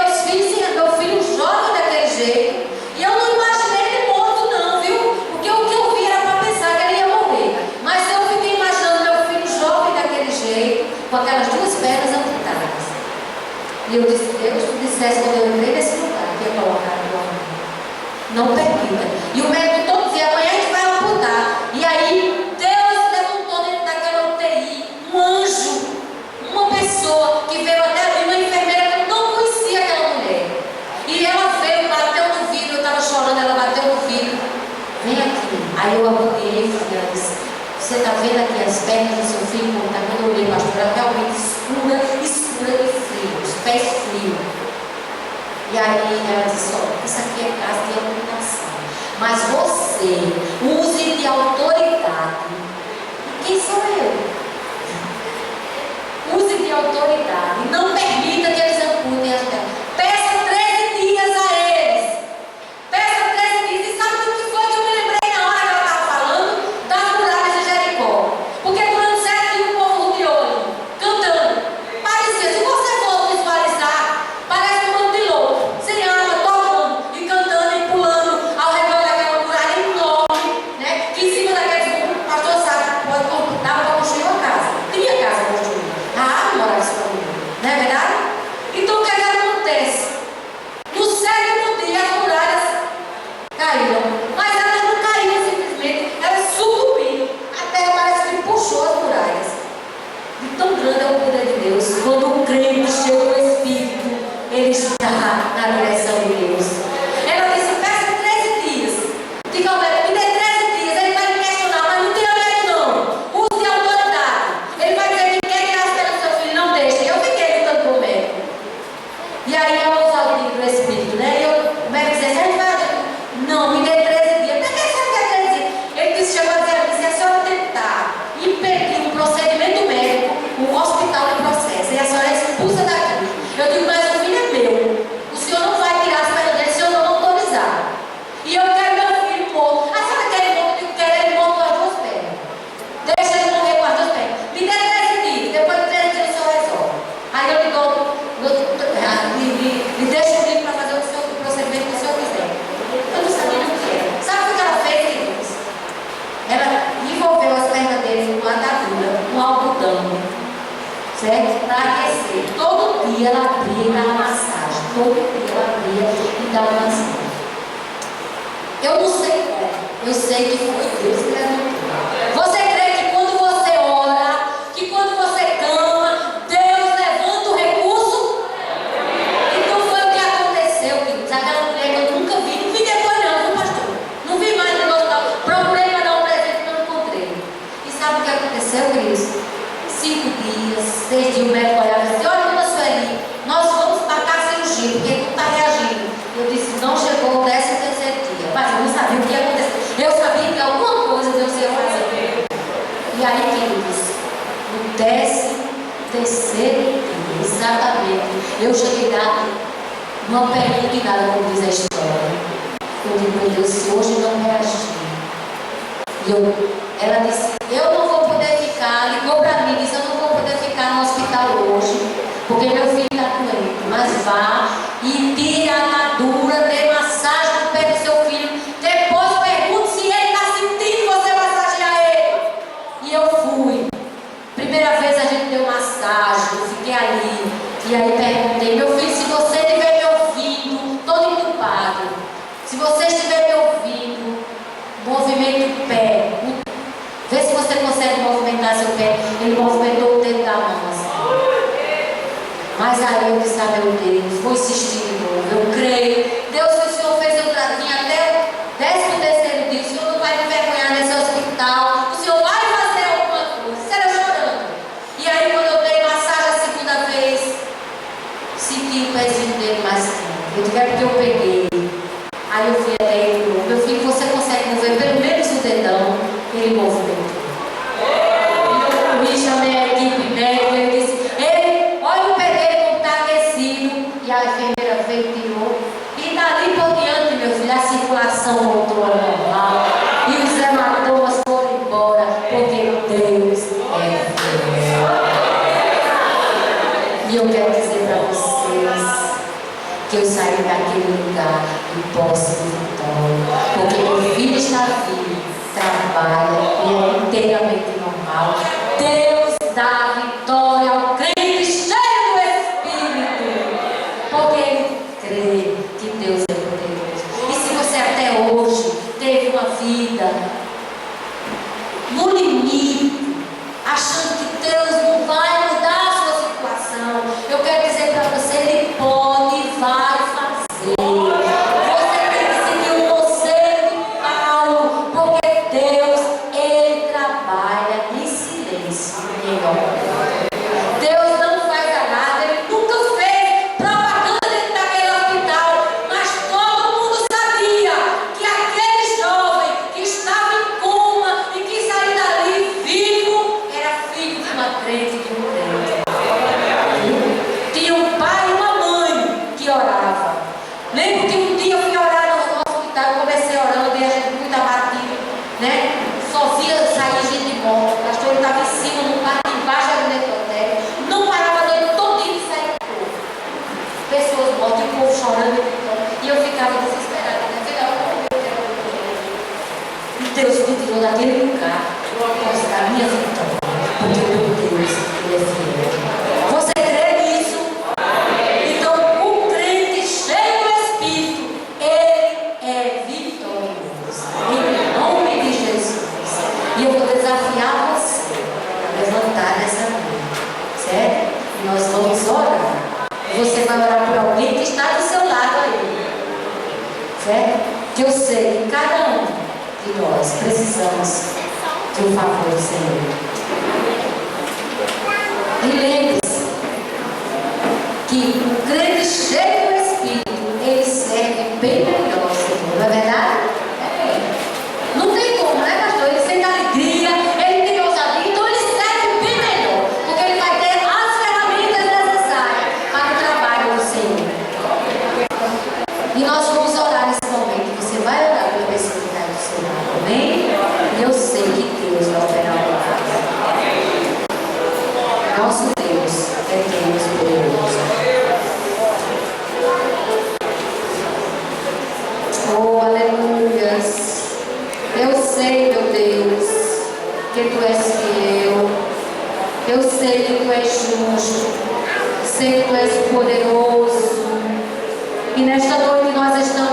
meu filho jovem daquele jeito. E eu não imaginei ele morto, não, viu? Porque o que eu vi era para pensar que ele ia morrer. Mas eu fiquei imaginando meu filho jovem daquele jeito, com aquelas 2 pernas amputadas. E eu disse, Deus, tu dissesse quando eu entrei nesse lugar, que ia colocar no amor. Não permita. E o médico todo dizia, amanhã a gente vai amputar. E aí, Deus levantou dentro daquela UTI um anjo, uma pessoa que veio até ali, uma enfermeira que eu não conhecia aquela mulher. E ela veio, bateu no vidro, eu estava chorando, ela bateu no vidro. Vem aqui. Aí eu apoiei e ela disse, você está vendo aqui as pernas do seu filho? Quando eu olhei, pastor, ela realmente escura e fria, os pés frios. E aí ela disse, olha, isso aqui é casa de amputação. Mas você use de autoridade. Quem sou eu? Use de autoridade. Não permita que eles amputem as pernas. Peça 13 dias a eles. Peça 13 dias. E sabe o que foi que eu me lembrei na hora que ela estava falando? Das muralhas de Jericó. Porque durante 7 dias o povo de olho, cantando. Parecia, se você for visualizar, parece um bando de louco. Sem arma, tocando e cantando e pulando ao redor daquela muralha enorme, né? Que em cima daqueles muros, o pastor sabe, pode computar para construir uma casa. Tinha casa construída. A árvore morava em cima do muro. Não é verdade? dia ela abria e dava massagem. Todo dia ela abria e dava massagem. Eu não sei como, eu sei que foi Deus que levantou. Você crê que quando você ora, que quando você clama, Deus levanta o recurso? Então foi o que aconteceu, queridos. Aquela mulher que eu nunca vi, não vi depois não, viu, pastor? Não vi mais negócio não. Procurei para dar um presente que eu não encontrei. E sabe o que aconteceu, queridos? 5 dias, 6 dias, o médico olhava e disse: olha, dona Sueli, nós vamos marcar a cirurgia, porque não está reagindo. Eu disse: não chegou o 13º dia. Mas eu não sabia o que ia acontecer. Eu sabia que alguma coisa Deus ia fazer. E aí, queridos, no 13º dia, exatamente, eu cheguei lá, numa pergunta de nada, como diz a história. Eu digo: meu Deus, se hoje não reagir. Ela disse: eu não vou poder ficar. Ligou para mim e disse: eu não vou poder ficar no hospital hoje, porque meu filho está doente. Mas vá e tire a atadura, dê massagem no pé do seu filho. Depois pergunte se ele está sentindo você massagear ele. E eu fui. Primeira vez a gente deu massagem, eu fiquei ali. E aí perguntei: meu filho, se você estiver me ouvindo, todo entupado, se você estiver me ouvindo, movimento do pé. Vê se você consegue movimentar seu pé. Ele movimentou o dedo da mão assim. Mas aí eu disse: ah, meu Deus, vou insistir de novo. Eu creio. Deus, se o Senhor fez eu vir até o 13º dia, o Senhor não vai me envergonhar nesse hospital. O Senhor vai fazer alguma coisa. Será chorando. E aí, quando eu dei massagem a segunda vez, senti o pezinho dele mais quente. Eu digo: é porque eu peguei. Aí eu fui até ele. Meu filho, você consegue mover pelo menos o dedão? Ele movimentou. Eu chamei a equipe médica, ele disse: ei, olha o pé dele como está aquecido. E a enfermeira veio e tirou. E dali por diante, meu filho, a circulação voltou ao normal. E os hematomas foram embora, porque Deus é fiel. E eu quero dizer para vocês que eu saí daquele lugar e posso de vitória. Porque meu filho está vivo, trabalha e é inteiramente normal. Deus dá vitória ao crente cheio do Espírito, porque ele crê que Deus é poderoso. E se você até hoje teve uma vida no limite, achando que Deus não vai mudar a sua situação, eu quero dizer para você: Ele pode e vai fazer. Você tem que seguir o conselho de Paulo, porque Deus, Ele trabalha em silêncio. Deus não faz nada. Ele nunca fez propaganda dentro daquele hospital, mas todo mundo sabia que aquele jovem que estava em coma e que saiu dali vivo era filho de uma crente, de um crente. Tinha um pai e uma mãe que orava. Lembro que um dia eu fui orar no hospital, eu comecei orando e a gente muito abatido, né? Só via sair gente morta. O pastor estava em cima, no quarto embaixo era o necrotério. Não parava a noite todinha de sair do povo. Pessoas mortas, e o povo chorando e eu ficava desesperada. E Deus me tirou daquele lugar para mostrar a minha vitória. Porque o meu Deus, Ele é fiel. Você crê nisso? Então, o crente cheio do Espírito, ele é vitorioso. Em nome de Jesus. E eu vou desafiar você a levantar nessa noite, certo? E nós vamos orar. Você vai orar por alguém que está do seu lado aí, certo? Que eu sei que cada um de nós precisamos de um favor do Senhor. E lembre-se que o crente cheio do Espírito, ele serve bem melhor ao Senhor, não é verdade? Não tem como, né, pastor? Ele sente alegria, ele tem ousadia, então ele serve bem melhor, porque ele vai ter as ferramentas necessárias para o trabalho do Senhor. E nós vamos orar nesse momento. Você vai orar pela pessoa que está do seu lado, amém? E eu sei que Deus vai operar o milagre. Nosso Deus é Deus poderoso. Oh, aleluias. Eu sei, meu Deus, que Tu és fiel. Eu sei que Tu és justo. sei que Tu és poderoso. E nesta noite nós estamos